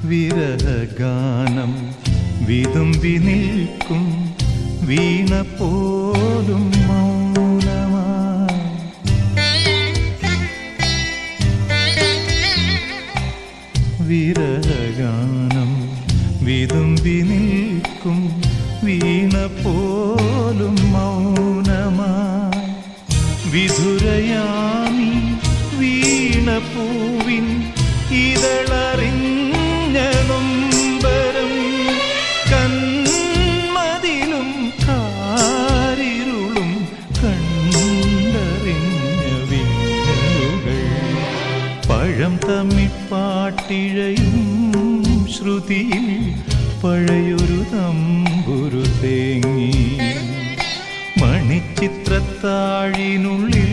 വിരഹഗാനം വിതുമ്പി നിൽക്കും വീണ പോലും മൗനമായി. വിരഹഗാനം വിതുമ്പി നിൽക്കും വീണ പോലും മൗനമായി. വിധുരയാമി വീണപൂവിൻ ഇതളറിഞ്ഞ നൊമ്പരം കന്മതിലും കാരിരുളും കണ്ടറിഞ്ഞ വിങ്ങലുകൾ. പഴം തമ്മിപ്പാട്ടിഴയും ശ്രുതിയിൽ പഴയൊരു തമ്പുരു തേങ്ങി. മണിച്ചിത്രത്താഴിനുള്ളിൽ